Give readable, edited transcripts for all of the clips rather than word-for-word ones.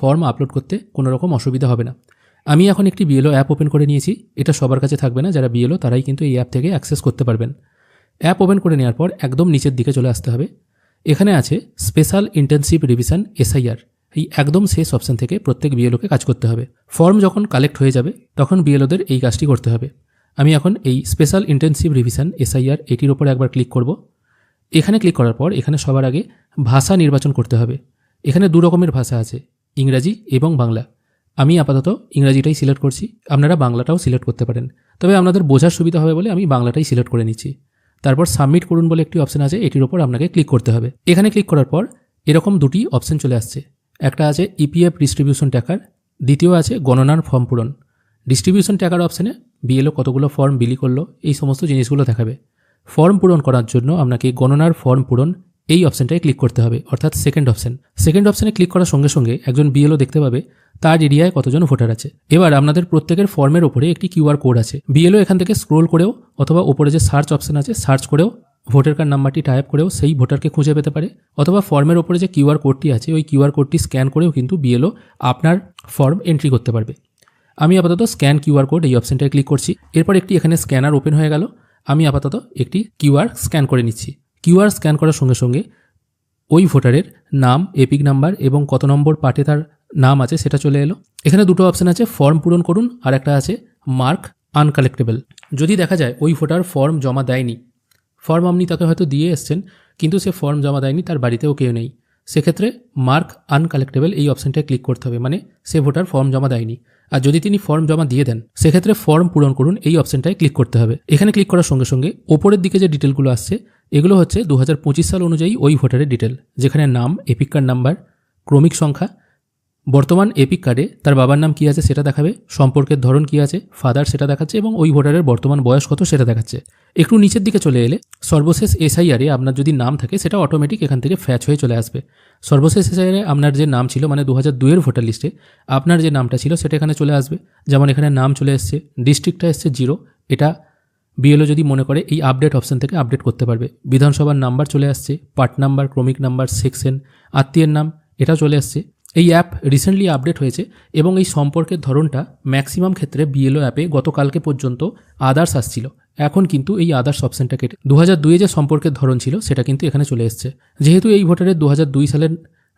Form upload করতে কোনো রকম অসুবিধা হবে না। আমি এখন একটি বিএলও অ্যাপ ওপেন করে নিয়েছি। এটা সবার কাছে থাকবে না, যারা বিএলও তারাই কিন্তু এই অ্যাপ থেকে অ্যাক্সেস করতে পারবেন। অ্যাপ ওপেন করে নেওয়ার পর একদম নিচের দিকে চলে আসতে হবে। এখানে আছে স্পেশাল ইন্টেনসিভ রিভিশন এসআইআর। এই একদম শেষ অপশন থেকে প্রত্যেক বিএলওকে কাজ করতে হবে। ফর্ম যখন কালেক্ট হয়ে যাবে তখন বিএলওদের এই কাজটি করতে হবে। আমি এখন এই স্পেশাল ইন্টেনসিভ রিভিশন এসআইআর এটির ওপর একবার ক্লিক করব। এখানে ক্লিক করার পর এখানে সবার আগে ভাষা নির্বাচন করতে হবে। এখানে দু রকমের ভাষা আছে, ইংরাজি এবং বাংলা। আমি আপাতত ইংরাজিটাই সিলেক্ট করছি, আপনারা বাংলাটাও সিলেক্ট করতে পারেন, তবে আপনাদের বোঝার সুবিধা হবে বলে আমি বাংলাটাই সিলেক্ট করে নিচ্ছি। তারপর সাবমিট করুন বলে একটি অপশন আছে, এটির ওপর আপনাকে ক্লিক করতে হবে। এখানে ক্লিক করার পর এরকম দুটি অপশন চলে আসছে। একটা আছে ইপিএফ ডিস্ট্রিবিউশন ট্র্যাকার, দ্বিতীয় আছে গণনার ফর্ম পূরণ। ডিস্ট্রিবিউশন ট্র্যাকার অপশনে বিএলও কতগুলো ফর্ম বিলি করলো এই সমস্ত জিনিসগুলো দেখাবে। ফর্ম পূরণ করার জন্য আপনাকে গণনার ফর্ম পূরণ এই অপশনটায় ক্লিক করতে হবে, অর্থাৎ সেকেন্ড অপশন। সেকেন্ড অপশনে ক্লিক করার সঙ্গে সঙ্গে একজন বিএলও দেখতে পাবে তার এরিয়ায় কতজন ভোটার আছে। এবার আপনাদের প্রত্যেকের ফর্মের ওপরে একটি কিউআর কোড আছে। বিএলও এখান থেকে স্ক্রোল করেও অথবা ওপরে যে সার্চ অপশন আছে সার্চ করেও ভোটার কার্ড নাম্বারটি টাইপ করেও সেই ভোটারকে খুঁজে পেতে পারে, অথবা ফর্মের ওপরে যে কিউআর কোডটি আছে ওই কিউআর কোডটি স্ক্যান করেও কিন্তু বিএলও আপনার ফর্ম এন্ট্রি করতে পারবে। আমি আপাতত স্ক্যান কিউআর কোড এই অপশনটায় ক্লিক করছি। এরপর একটি এখানে স্ক্যানার ওপেন হয়ে গেল। আমি আপাতত একটি কিউআর স্ক্যান করে নিচ্ছি। কিউআর স্ক্যান করার সঙ্গে সঙ্গে ওই ভোটারের নাম, এপিক নাম্বার এবং কত নম্বর পার্টে তার নাম আছে সেটা চলে এলো। এখানে দুটো অপশন আছে, ফর্ম পূরণ করুন আর একটা আছে মার্ক আনকালেক্টেবল। যদি দেখা যায় ওই ভোটার ফর্ম জমা দেয়নি, ফর্ম আপনি তাকে হয়তো দিয়ে এসছেন কিন্তু সে ফর্ম জমা দেয়নি, তার বাড়িতেও কেউ নেই, সেক্ষেত্রে মার্ক আনকালেক্টেবল এই অপশনটায় ক্লিক করতে হবে, মানে সে ভোটার ফর্ম জমা দেয়নি। আর যদি তিনি ফর্ম জমা দিয়ে দেন সেক্ষেত্রে ফর্ম পূরণ করুন এই অপশনটায় ক্লিক করতে হবে। এখানে ক্লিক করার সঙ্গে সঙ্গে ওপরের দিকে যে ডিটেলগুলো আসছে এগুলো হচ্ছে 2025 সাল অনুযায়ী ওই ভোটারের ডিটেল, যেখানে নাম, এপিক কার্ড নাম্বার, ক্রমিক সংখ্যা, বর্তমান এপিক কার্ডে তার বাবার নাম কী আছে সেটা দেখাবে, সম্পর্কের ধরন কী আছে, ফাদার সেটা দেখাচ্ছে, এবং ওই ভোটারের বর্তমান বয়স কত সেটা দেখাচ্ছে। একটু নিচের দিকে চলে এলে সর্বশেষ এসআইআরে আপনার যদি নাম থাকে সেটা অটোমেটিক এখান থেকে ফ্যাচ হয়ে চলে আসবে। সর্বশেষ এসআইআরে আপনার যে নাম ছিল, মানে 2002-এর ভোটার লিস্টে আপনার যে নামটা ছিল সেটা এখানে চলে আসবে। যেমন এখানে নাম চলে এসছে, ডিস্ট্রিক্টটা এসছে 0, এটা বিএলও যদি মনে করে এই আপডেট অপশন থেকে আপডেট করতে পারবে। বিধানসভার নাম্বার চলে আসছে, পার্ট নাম্বার, ক্রমিক নাম্বার, সেকশন, আত্মীয়ের নাম এটাও চলে আসছে। এই অ্যাপ রিসেন্টলি আপডেট হয়েছে এবং এই সম্পর্কের ধরনটা ম্যাক্সিমাম ক্ষেত্রে বিএলও অ্যাপে গতকালকে পর্যন্ত আদার্স আসছিল, এখন কিন্তু এই আদার্স অপশনটা কেটে 2002-এ যে সম্পর্কের ধরন ছিল সেটা কিন্তু এখানে চলে এসছে। যেহেতু এই ভোটারের 2002 সালের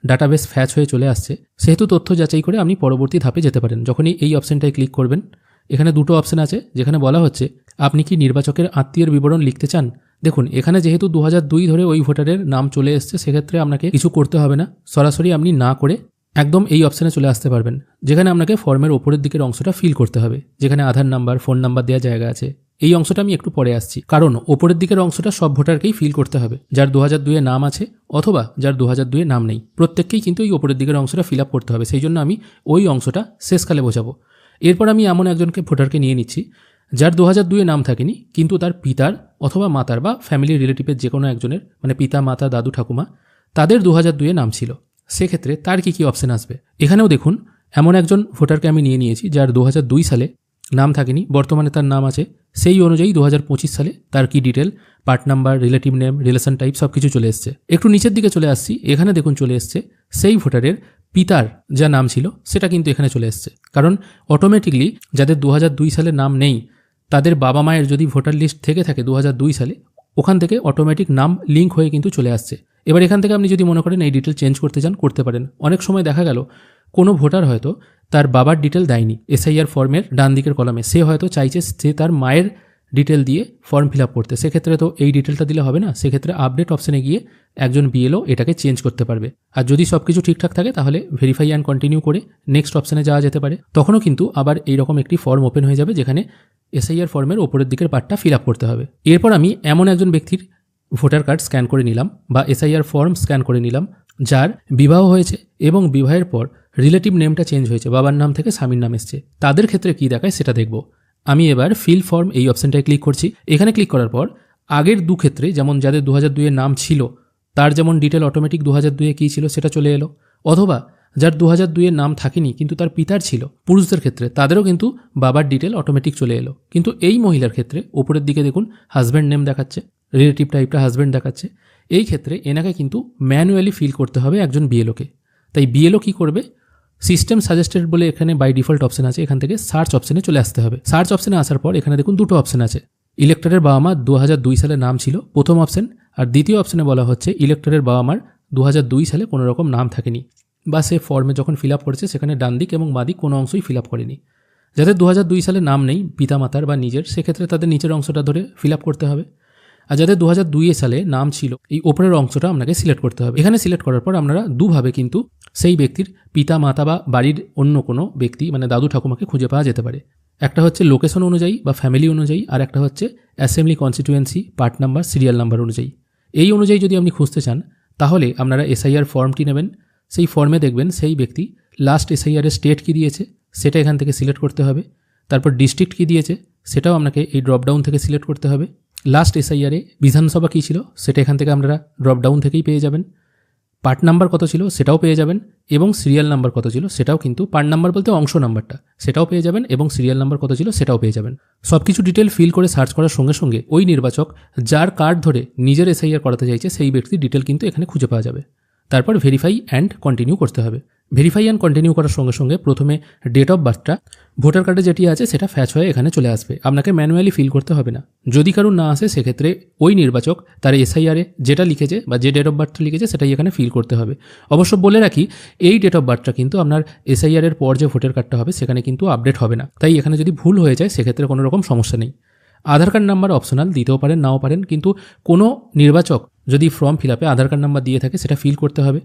ডাটাবেস ফ্যাচ হয়ে চলে আসছে, সেহেতু তথ্য যাচাই করে আপনি পরবর্তী ধাপে যেতে পারেন। যখনই এই অপশনটায় ক্লিক করবেন এখানে দুটো অপশন আছে, যেখানে বলা হচ্ছে আপনি কি নির্বাচকের আত্মীয়ের বিবরণ লিখতে চান। দেখুন এখানে যেহেতু 2002 ধরে ওই ভোটারের নাম চলে এসছে, সেক্ষেত্রে আপনাকে কিছু করতে হবে না, সরাসরি আপনি না করে একদম এই অপশানে চলে আসতে পারবেন, যেখানে আপনাকে ফর্মের ওপরের দিকের অংশটা ফিল করতে হবে, যেখানে আধার নাম্বার, ফোন নাম্বার দেওয়া জায়গা আছে। এই অংশটা আমি একটু পরে আসছি, কারণ ওপরের দিকের অংশটা সব ভোটারকেই ফিল করতে হবে, যার 2002-এ নাম আছে অথবা যার 2002-এ নাম নেই, প্রত্যেককেই কিন্তু এই ওপরের দিকের অংশটা ফিল আপ করতে হবে। সেই জন্য আমি ওই অংশটা শেষকালে বোঝাবো। এরপর আমি এমন একজনকে ভোটারকে নিয়ে নিচ্ছি যার 2002-এ নাম থাকেনি, কিন্তু তার পিতার অথবা মাতার বা ফ্যামিলি রিলেটিভের যে কোনো একজনের, মানে পিতা, মাতা, দাদু, ঠাকুমা, তাদের 2002-এ নাম ছিল। সেক্ষেত্রে তার কী কী অপশান আসবে এখানেও দেখুন। এমন একজন ভোটারকে আমি নিয়ে নিয়েছি যার 2002 সালে নাম থাকেনি, বর্তমানে তার নাম আছে, সেই অনুযায়ী 2025 সালে তার কি detail, part number, relative name, relation type সব কিছু চলে এসছে। একটু নিচের দিকে চলে আসছি, এখানে দেখুন চলে এসছে সেই ভোটারের পিতার যা নাম ছিল সেটা কিন্তু এখানে চলে এসছে, কারণ অটোমেটিকলি যাদের 2002 সালে নাম নেই তাদের বাবা মায়ের যদি ভোটার লিস্ট থেকে থাকে 2002 সালে, ওখান থেকে অটোমেটিক নাম লিঙ্ক হয়ে কিন্তু চলে আসছে। এবার এখান থেকে আপনি যদি মনে করেন এই ডিটেল চেঞ্জ করতে চান করতে পারেন। অনেক সময় দেখা গেল কোনো ভোটার হয়তো তার বাবার ডিটেল দেয়নি এসআইআর ফর্মের ডান দিকের কলামে, সে হয়তো চাইছে সে তার মায়ের ডিটেল দিয়ে ফর্ম ফিল আপ করতে, সেক্ষেত্রে তো এই ডিটেলটা দিলে হবে না, সেক্ষেত্রে আপডেট অপশানে গিয়ে একজন বিএলও এটাকে চেঞ্জ করতে পারবে। আর যদি সব কিছু ঠিকঠাক থাকে তাহলে ভেরিফাই অ্যান্ড কন্টিনিউ করে নেক্সট অপশানে যাওয়া যেতে পারে। তখনও কিন্তু আবার এইরকম একটি ফর্ম ওপেন হয়ে যাবে যেখানে এসআইআর ফর্মের ওপরের দিকের পার্টটা ফিল আপ করতে হবে। এরপর আমি এমন একজন ব্যক্তির ভোটার কার্ড স্ক্যান করে নিলাম বা এসআইআর ফর্ম স্ক্যান করে নিলাম যার বিবাহ হয়েছে এবং বিবাহের পর রিলেটিভ নেমটা চেঞ্জ হয়েছে, বাবার নাম থেকে স্বামীর নাম এসছে, তাদের ক্ষেত্রে কী দেখায় সেটা দেখব। আমি এবার ফিল ফর্ম এই অপশানটায় ক্লিক করছি। এখানে ক্লিক করার পর আগের দু ক্ষেত্রে, যেমন যাদের 2002-এ নাম ছিল তার যেমন ডিটেল অটোমেটিক 2002-এ কী ছিল সেটা চলে এলো, অথবা যার 2002-এর নাম থাকেনি কিন্তু তার পিতার ছিল, পুরুষদের ক্ষেত্রে তাদেরও কিন্তু বাবার ডিটেল অটোমেটিক চলে এলো। কিন্তু এই মহিলার ক্ষেত্রে ওপরের দিকে দেখুন হাজব্যান্ড নেম দেখাচ্ছে, রিলেটিভ টাইপটা হাজব্যান্ড দেখাচ্ছে। এই ক্ষেত্রে এনাকে কিন্তু ম্যানুয়ালি ফিল করতে হবে একজন বিএলওকে। তাই বিএলও কী করবে, সিস্টেম সাজেস্টেড বলে এখানে বাই ডিফল্ট অপশন আছে, এখান থেকে সার্চ অপশনে চলে আসতে হবে। সার্চ অপশনে আসার পর এখানে দেখুন দুটো অপশন আছে। ইলেক্টরের বাবা মা 2002 সালে নাম ছিল প্রথম অপশন, আর দ্বিতীয় অপশনে বলা হচ্ছে ইলেক্টরের বাবা মার 2002 সালে কোনো রকম নাম থাকেনি, বা সে ফর্মে যখন ফিল আপ করেছে সেখানে ডান দিক এবং বাঁ দিক কোনো অংশই ফিল আপ করেনি। যাদের 2002 সালে নাম নেই পিতামাতার বা নিজের, সেক্ষেত্রে তাদের নিচের অংশটা ধরে ফিল আপ করতে হবে। আর যাদের 2002 সালে নাম ছিল এই ওপরের অংশটা আপনাকে সিলেক্ট করতে হবে। এখানে সিলেক্ট করার পর আপনারা দুভাবে কিন্তু সেই ব্যক্তির পিতা মাতা বা বাড়ির অন্য কোনো ব্যক্তি মানে দাদু ঠাকুমাকে খুঁজে পাওয়া যেতে পারে। একটা হচ্ছে লোকেশন অনুযায়ী বা ফ্যামিলি অনুযায়ী, আর একটা হচ্ছে assembly constituency part number serial number অনুযায়ী। এই অনুযায়ী যদি আপনি খুঁজতে চান তাহলে আপনারা এসআইআর ফর্মটি নেবেন, সেই ফর্মে দেখবেন সেই ব্যক্তি লাস্ট এসআইআরের স্টেট কী দিয়েছে সেটা এখান থেকে সিলেক্ট করতে হবে। তারপর ডিস্ট্রিক্ট কী দিয়েছে সেটাও আপনাকে এই ড্রপডাউন থেকে সিলেক্ট করতে হবে। লাস্ট এসআইআরে বিধানসভা কী ছিল সেটা এখান থেকে আপনারা ড্রপডাউন থেকেই পেয়ে যাবেন। পার্ট নাম্বার কত ছিল সেটাও পেয়ে যাবেন, এবং সিরিয়াল নাম্বার কত ছিল সেটাও কিন্তু, পার্ট নাম্বার বলতে অংশ নাম্বারটা, সেটাও পেয়ে যাবেন, এবং সিরিয়াল নাম্বার কত ছিল সেটাও পেয়ে যাবেন। সব কিছু ডিটেল ফিল করে সার্চ করার সঙ্গে সঙ্গে ওই নির্বাচক যার কার্ড ধরে নিজের এসআইআর করাতে চাইছে সেই ব্যক্তির ডিটেল কিন্তু এখানে খুঁজে পাওয়া যাবে। তারপর ভেরিফাই অ্যান্ড কন্টিনিউ করতে হবে। ভেরিফাই অ্যান্ড কন্টিনিউ করার সঙ্গে সঙ্গে প্রথমে ডেট অফ বার্থটা ভোটার কার্ডে যেটি আছে সেটা ফ্যাচ হয়ে এখানে চলে আসবে, আপনাকে ম্যানুয়ালি ফিল করতে হবে না। যদি কারোর না আসে সেক্ষেত্রে ওই নির্বাচক তার এসআইআরে যেটা লিখেছে বা যে ডেট অফ বার্থটা লিখেছে সেটাই এখানে ফিল করতে হবে। অবশ্য বলে রাখি এই ডেট অফ বার্থটা কিন্তু আপনার এসআইআরের পর যে ভোটার কার্ডটা হবে সেখানে কিন্তু আপডেট হবে না, তাই এখানে যদি ভুল হয়ে যায় সেক্ষেত্রে কোনো রকম সমস্যা নেই। আধার কার্ড নাম্বার অপশনাল, দিতেও পারেন নাও পারেন, কিন্তু কোনো নির্বাচক যদি ফর্ম ফিল আপে আধার কার্ড নাম্বার দিয়ে থাকে সেটা ফিল করতে হবে।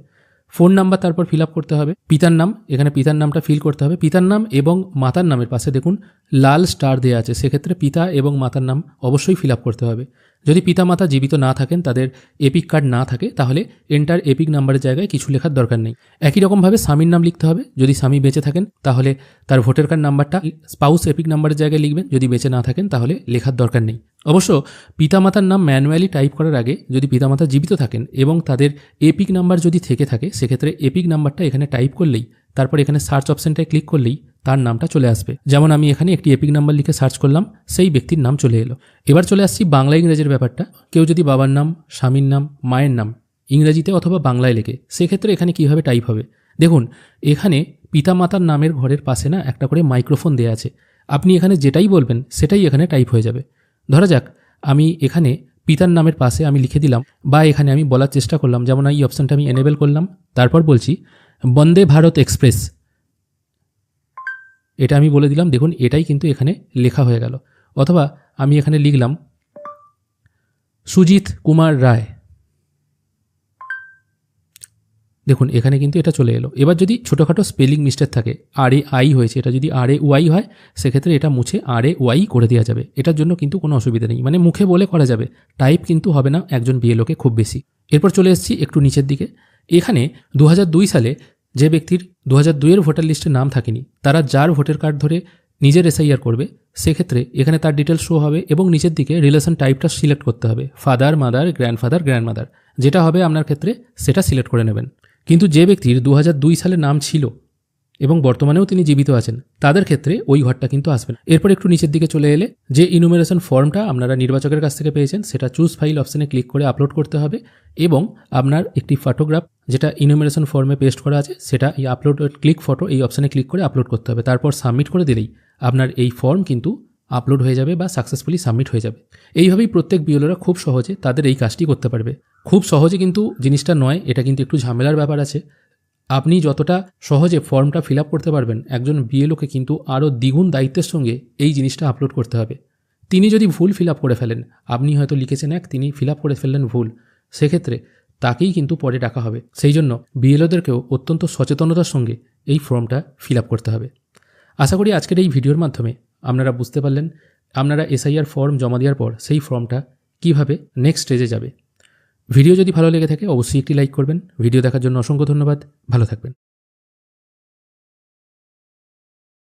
ফোন নাম্বার তারপর ফিল আপ করতে হবে। পিতার নাম, এখানে পিতার নামটা ফিল করতে হবে। পিতার নাম এবং মাতার নামের পাশে দেখুন লাল স্টার দেওয়া আছে, সেক্ষেত্রে পিতা এবং মাতার নাম অবশ্যই ফিল আপ করতে হবে। যদি পিতা মাতা জীবিত না থাকেন, তাদের এপিক কার্ড না থাকে, তাহলে এন্টার এপিক নাম্বারের জায়গায় কিছু লেখার দরকার নেই। একই রকমভাবে স্বামীর নাম লিখতে হবে, যদি স্বামী বেঁচে থাকেন তাহলে তার ভোটার কার্ড নাম্বারটা স্পাউস এপিক নাম্বারের জায়গায় লিখবেন, যদি বেঁচে না থাকেন তাহলে লেখার দরকার নেই। অবশ্য পিতামাতার নাম ম্যানুয়ালি টাইপ করার আগে যদি পিতামাতা জীবিত থাকেন এবং তাদের এপিক নাম্বার যদি থেকে থাকে সেক্ষেত্রে এপিক নাম্বারটা এখানে টাইপ করলেই, তারপর এখানে সার্চ অপশনটায় ক্লিক করলেই তার নামটা চলে আসবে। যেমন আমি এখানে একটি এপিক নাম্বার লিখে সার্চ করলাম, সেই ব্যক্তির নাম চলে এলো। এবার চলে আসছি বাংলা ইংরেজির ব্যাপারটা। কেউ যদি বাবার নাম, স্বামীর নাম, মায়ের নাম ইংরেজিতে অথবা বাংলায় লেখে সেক্ষেত্রে এখানে কীভাবে টাইপ হবে দেখুন। এখানে পিতামাতার নামের ঘরের পাশে না একটা করে মাইক্রোফোন দেওয়া আছে, আপনি এখানে যেটাই বলবেন সেটাই এখানে টাইপ হয়ে যাবে। ধরা যাক আমি এখানে পিতার নামের পাশে আমি লিখে দিলাম, বা এখানে আমি বলার চেষ্টা করলাম, যেমন এই অপশানটা আমি এনেবেল করলাম, তারপর বলছি বন্দে ভারত এক্সপ্রেস, এটা আমি বলে দিলাম। দেখুন এটাই কিন্তু এখানে লেখা হয়ে গেল। অথবা আমি এখানে লিখলাম সুজিত কুমার রায়, দেখুন এখানে কিন্তু এটা চলে এলো। এবার যদি ছোটোখাটো স্পেলিং মিস্টেক থাকে, RAI হয়েছে, এটা যদি RAY হয় সেক্ষেত্রে এটা মুছে RAY করে দেওয়া যাবে। এটার জন্য কিন্তু কোনো অসুবিধা নেই, মানে মুখে বলে করা যাবে, টাইপ কিন্তু হবে না একজন বিএলওকে খুব বেশি। এরপর চলে এসেছি একটু নিচের দিকে। এখানে 2002 সালে যে ব্যক্তির 2002 ভোটার লিস্টে নাম থাকেনি, তারা যার ভোটার কার্ড ধরে নিজের এসআইআর করবে সেক্ষেত্রে এখানে তার ডিটেলস শো হবে, এবং নিচের দিকে রিলেশন টাইপটা সিলেক্ট করতে হবে, ফাদার, মাদার, গ্র্যান্ডফাদার, গ্র্যান্ডমাদার, যেটা হবে আপনার ক্ষেত্রে সেটা সিলেক্ট করে নেবেন। কিন্তু যে ব্যক্তির 2002 সালে নাম ছিল এবং বর্তমানেও তিনি জীবিত আছেন তাদের ক্ষেত্রে ওই ঘরটা কিন্তু আসবে না। এরপর একটু নিচের দিকে চলে এলে যে ইনুমেরেশন ফর্মটা আপনারা নির্বাচকের কাছ থেকে পেয়েছেন সেটা চুজ ফাইল অপশানে ক্লিক করে আপলোড করতে হবে, এবং আপনার একটি ফটোগ্রাফ যেটা ইনুমেরেশন ফর্মে পেস্ট করা আছে সেটা এই আপলোড ক্লিক ফটো এই অপশানে ক্লিক করে আপলোড করতে হবে। তারপর সাবমিট করে দিলেই আপনার এই ফর্ম কিন্তু আপলোড হয়ে যাবে বা সাকসেসফুলি সাবমিট হয়ে যাবে। এইভাবেই প্রত্যেক বিএলওরা খুব সহজে তাদের এই কাজটি করতে পারবে। খুব সহজে কিন্তু জিনিসটা নয়, এটা কিন্তু একটু ঝামেলার ব্যাপার আছে। আপনি যতটা সহজে ফর্মটা ফিল আপ করতে পারবেন, একজন বিএলওকে কিন্তু আরও দ্বিগুণ দায়িত্বের সঙ্গে এই জিনিসটা আপলোড করতে হবে। তিনি যদি ভুল ফিল আপ করে ফেলেন, আপনি হয়তো লিখেছেন এক, তিনি ফিল আপ করে ফেললেন ভুল, সেক্ষেত্রে তাকেই কিন্তু পরে ডাকা হবে। সেই জন্য বিএলওদেরকেও অত্যন্ত সচেতনতার সঙ্গে এই ফর্মটা ফিল আপ করতে হবে। আশা করি আজকের এই ভিডিওর মাধ্যমে আপনারা বুঝতে পারলেন আপনারা এসআইআর ফর্ম জমা দেওয়ার পর সেই ফর্মটা কিভাবে নেক্সট স্টেজে যাবে। ভিডিও যদি ভালো লেগে থাকে অবশ্যই একটি লাইক করবেন। ভিডিও দেখার জন্য অসংখ্য ধন্যবাদ। ভালো থাকবেন।